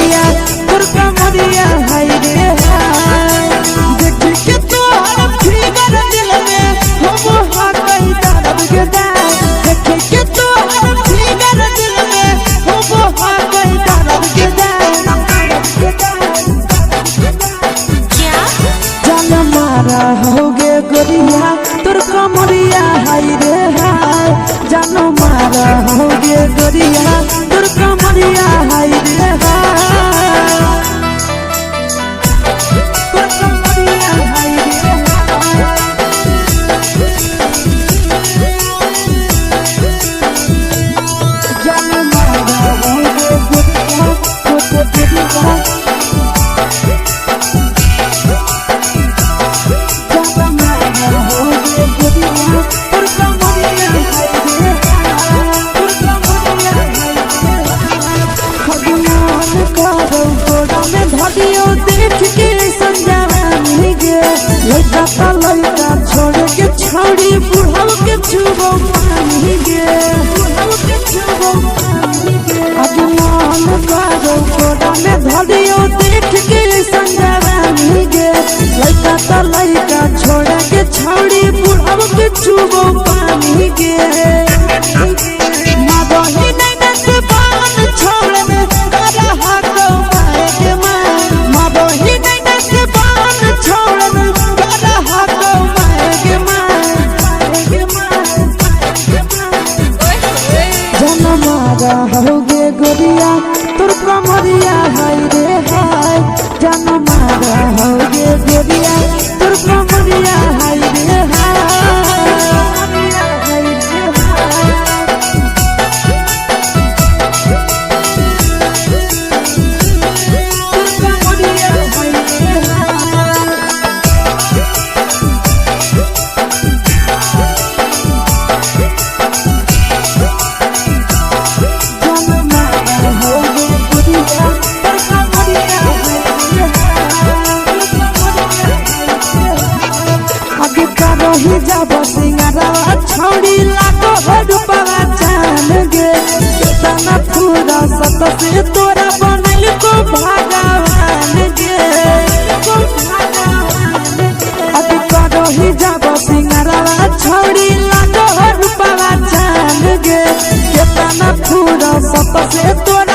गोरिया तोर कमरिया हाय रे हाय देख के तोहर फिगर दिल में हम हाकई दर्द के दाग देख के तोहर फिगर दिल में हम हाकई दर्द के दाग क्या जान मारा होगे गोरिया तोर कमरिया हाय रे हाय जान मारा होगे गोरिया तोर कमरिया हाय रे हाय तोर कमरिया हाय रे हाय जान मारा होगे गोरिया तोर कमरिया लड़का छोड़ के छौड़ी बुढ़ाव के छुबो पानी गे अजमान करो कोड़ा में धरियो देख के संजवानी गे लड़का छोड़ के छौड़ी बुढ़ाव के छुबो पानी गे मादही नहीं से बान छोड़ में करा हाको माए के मां मादही नहीं से बान छोड़ में करा हाको माए के मां जन मारा होगे गोरिया तोर कमरिया हाय रे हाय जन मारा होगे गोरिया तोर कमरिया हाय रे ही जब सिंगारवा छौड़ी लागो रूपवा जान गे तना पूरा सत से तोरा बनल को भगवान गे अभी करो ही जब सिंगारवा छौड़ी लागो रूपवा जान गे तना पूरा सत से तोरा